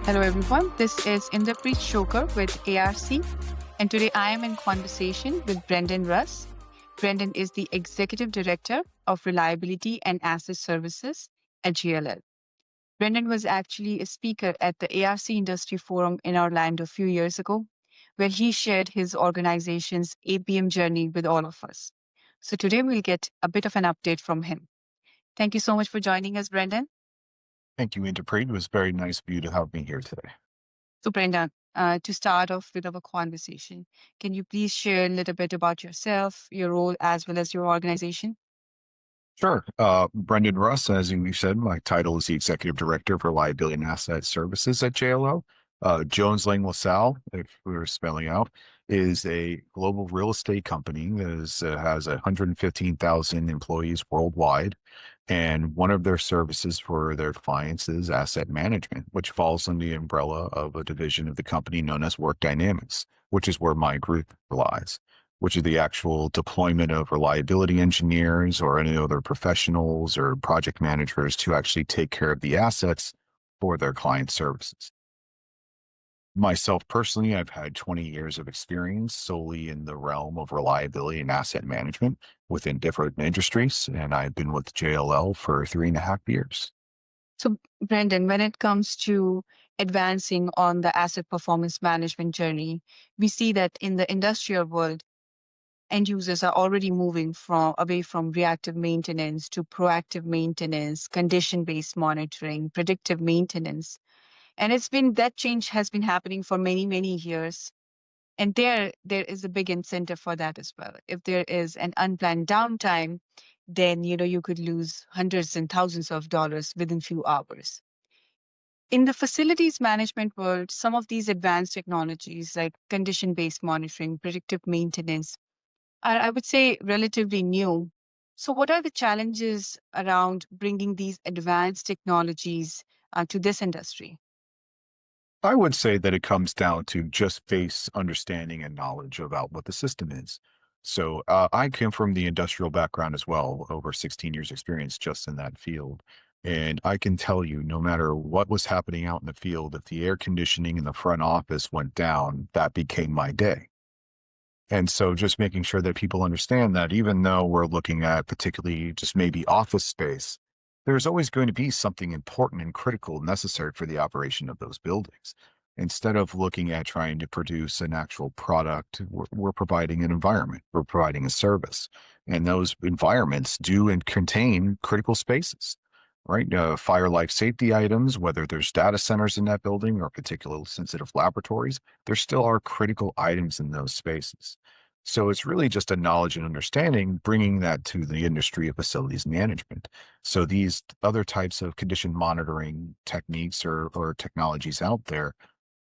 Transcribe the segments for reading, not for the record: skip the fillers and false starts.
Hello, everyone. This is Inderpreet Shoker with ARC, and today I am in conversation with Brendon Russ. Brendon is the Executive Director of Reliability and Asset Services at JLL. Brendon was actually a speaker at the ARC Industry Forum in Orlando a few years ago, where he shared his organization's APM journey with all of us. So today we'll get a bit of an update from him. Thank you so much for joining us, Brendon. Thank you, Inderpreet. It was very nice of you to have me here today. So, Brenda, to start off with our conversation, can you please share a little bit about yourself, your role, as well as your organization? Sure. Brendon Russ, as you said, my title is the Executive Director of Reliability and Asset Services at JLL. Jones Lang LaSalle, if we were spelling out, is a global real estate company that has 115,000 employees worldwide. And one of their services for their clients is asset management, which falls under the umbrella of a division of the company known as Work Dynamics, which is where my group lies, which is the actual deployment of reliability engineers or any other professionals or project managers to actually take care of the assets for their client services. Myself personally, I've had 20 years of experience solely in the realm of reliability and asset management within different industries, and I've been with JLL for 3.5 years. So, Brendan, when it comes to advancing on the asset performance management journey, we see that in the industrial world, end users are already moving away from reactive maintenance to proactive maintenance, condition-based monitoring, predictive maintenance. And that change has been happening for many, many years. And there is a big incentive for that as well. If there is an unplanned downtime, then you could lose hundreds and thousands of dollars within few hours. In the facilities management world, some of these advanced technologies like condition-based monitoring, predictive maintenance are, I would say, relatively new. So what are the challenges around bringing these advanced technologies to this industry? I would say that it comes down to just base understanding and knowledge about what the system is. So I came from the industrial background as well, over 16 years experience just in that field. And I can tell you, no matter what was happening out in the field, if the air conditioning in the front office went down, that became my day. And so just making sure that people understand that even though we're looking at particularly just maybe office space, there's always going to be something important and critical necessary for the operation of those buildings. Instead of looking at trying to produce an actual product, we're providing an environment, we're providing a service. And those environments do and contain critical spaces, right? Fire life safety items, whether there's data centers in that building or particular sensitive laboratories, there still are critical items in those spaces. So it's really just a knowledge and understanding, bringing that to the industry of facilities management. So these other types of condition monitoring techniques or technologies out there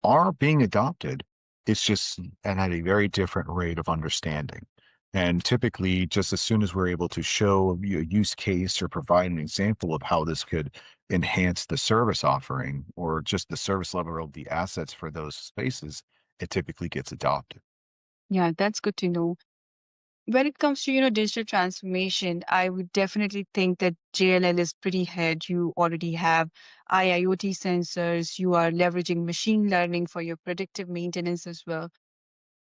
are being adopted. It's just and at a very different rate of understanding. And typically, just as soon as we're able to show a use case or provide an example of how this could enhance the service offering or just the service level of the assets for those spaces, it typically gets adopted. Yeah, that's good to know. When it comes to, digital transformation, I would definitely think that JLL is pretty ahead. You already have IIoT sensors, you are leveraging machine learning for your predictive maintenance as well.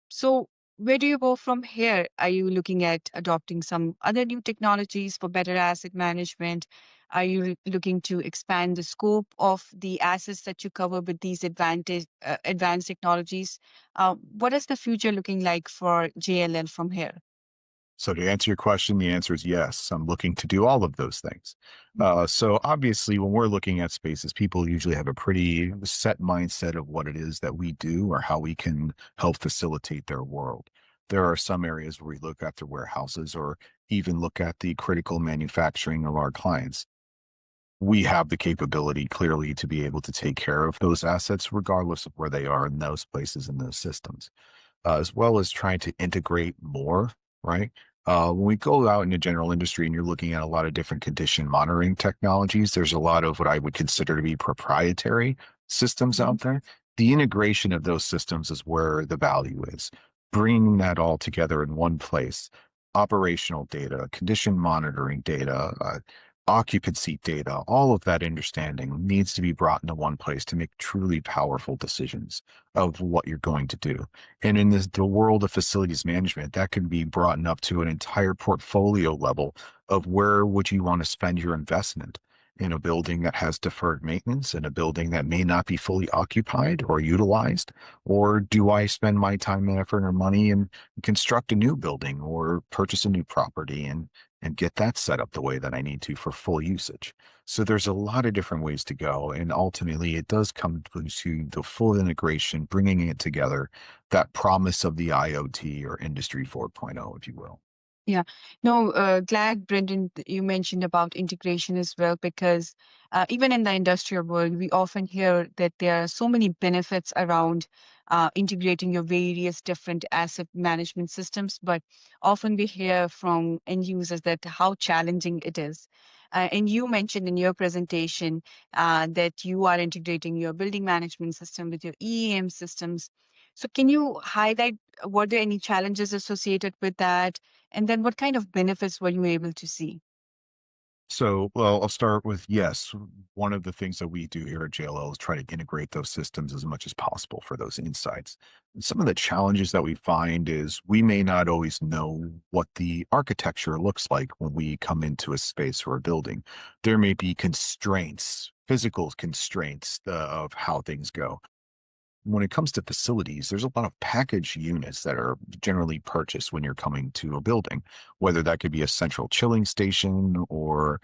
So where do you go from here? Are you looking at adopting some other new technologies for better asset management? Are you looking to expand the scope of the assets that you cover with these advanced technologies? What is the future looking like for JLL from here? So to answer your question, the answer is yes. I'm looking to do all of those things. So obviously, when we're looking at spaces, people usually have a pretty set mindset of what it is that we do or how we can help facilitate their world. There are some areas where we look after warehouses or even look at the critical manufacturing of our clients. We have the capability clearly to be able to take care of those assets, regardless of where they are in those places in those systems, as well as trying to integrate more, right? When we go out in the general industry and you're looking at a lot of different condition monitoring technologies, there's a lot of what I would consider to be proprietary systems Mhm. out there. The integration of those systems is where the value is. Bringing that all together in one place, operational data, condition monitoring data, occupancy data, all of that understanding needs to be brought into one place to make truly powerful decisions of what you're going to do. And in the world of facilities management, that can be brought up to an entire portfolio level of where would you want to spend your investment in a building that has deferred maintenance, in a building that may not be fully occupied or utilized, or do I spend my time and effort or money and construct a new building or purchase a new property and get that set up the way that I need to for full usage. So there's a lot of different ways to go. And ultimately, it does come to the full integration, bringing it together, that promise of the IoT or Industry 4.0, if you will. Yeah. No, glad, Brendan, you mentioned about integration as well, because even in the industrial world, we often hear that there are so many benefits around integrating your various different asset management systems, but often we hear from end users that how challenging it is. And you mentioned in your presentation that you are integrating your building management system with your EAM systems. So can you highlight, were there any challenges associated with that? And then what kind of benefits were you able to see? So, well, I'll start with yes. One of the things that we do here at JLL is try to integrate those systems as much as possible for those insights. And some of the challenges that we find is we may not always know what the architecture looks like when we come into a space or a building. There may be constraints, physical constraints of how things go. When it comes to facilities, there's a lot of package units that are generally purchased when you're coming to a building, whether that could be a central chilling station or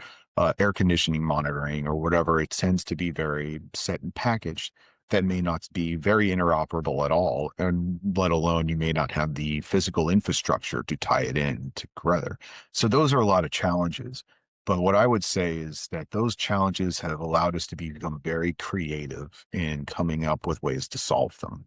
air conditioning monitoring or whatever. It tends to be very set and packaged that may not be very interoperable at all, and let alone you may not have the physical infrastructure to tie it in together. So those are a lot of challenges. But what I would say is that those challenges have allowed us to become very creative in coming up with ways to solve them.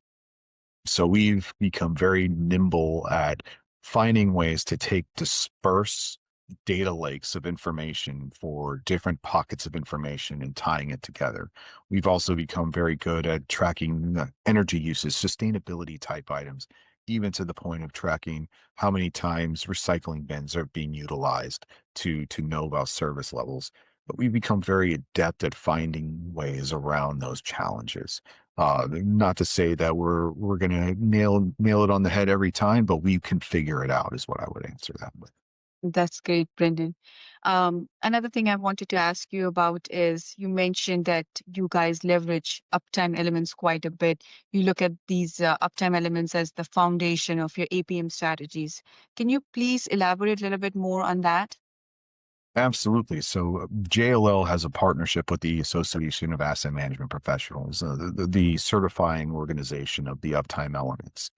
So we've become very nimble at finding ways to take disperse data lakes of information for different pockets of information and tying it together. We've also become very good at tracking the energy uses, sustainability type items, even to the point of tracking how many times recycling bins are being utilized to know about service levels. But we've become very adept at finding ways around those challenges. Not to say that we're gonna nail it on the head every time, but we can figure it out is what I would answer that with. That's great, Brendan. Another thing I wanted to ask you about is you mentioned that you guys leverage uptime elements quite a bit. You look at these uptime elements as the foundation of your APM strategies. Can you please elaborate a little bit more on that? Absolutely. So JLL has a partnership with the Association of Asset Management Professionals, the certifying organization of the uptime elements.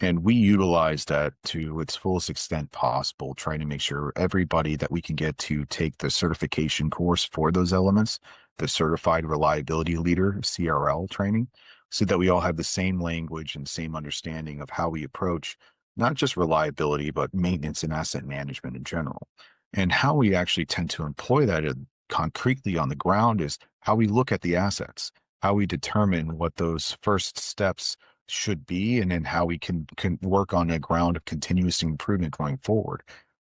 And we utilize that to its fullest extent possible, trying to make sure everybody that we can get to take the certification course for those elements, the Certified Reliability Leader, CRL training, so that we all have the same language and same understanding of how we approach not just reliability, but maintenance and asset management in general. And how we actually tend to employ that concretely on the ground is how we look at the assets, how we determine what those first steps should be, and then how we can work on a ground of continuous improvement going forward,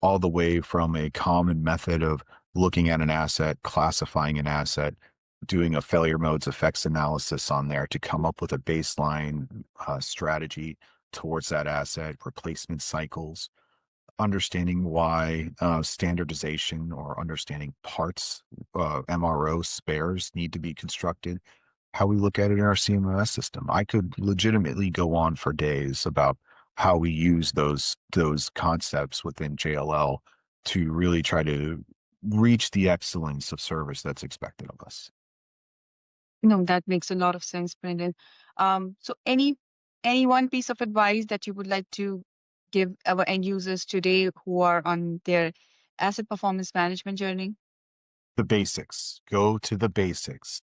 all the way from a common method of looking at an asset, classifying an asset, doing a failure modes effects analysis on there to come up with a baseline strategy towards that asset, replacement cycles, understanding why standardization or understanding parts, MRO spares need to be constructed, how we look at it in our CMMS system. I could legitimately go on for days about how we use those concepts within JLL to really try to reach the excellence of service that's expected of us. No, that makes a lot of sense, Brendan. So any one piece of advice that you would like to give our end users today who are on their asset performance management journey? The basics. Go to the basics.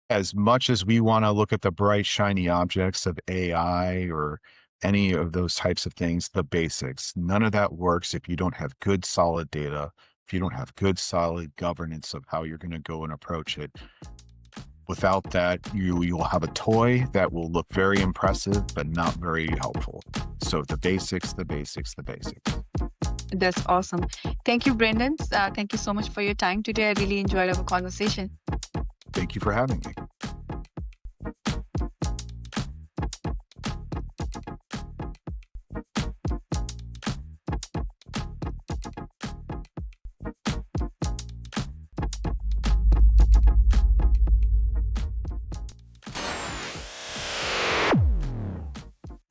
As much as we want to look at the bright, shiny objects of AI or any of those types of things, the basics, none of that works if you don't have good, solid data, if you don't have good, solid governance of how you're going to go and approach it. Without that, you'll have a toy that will look very impressive, but not very helpful. So the basics, the basics, the basics. That's awesome. Thank you, Brendan. Thank you so much for your time today. I really enjoyed our conversation. Thank you for having me.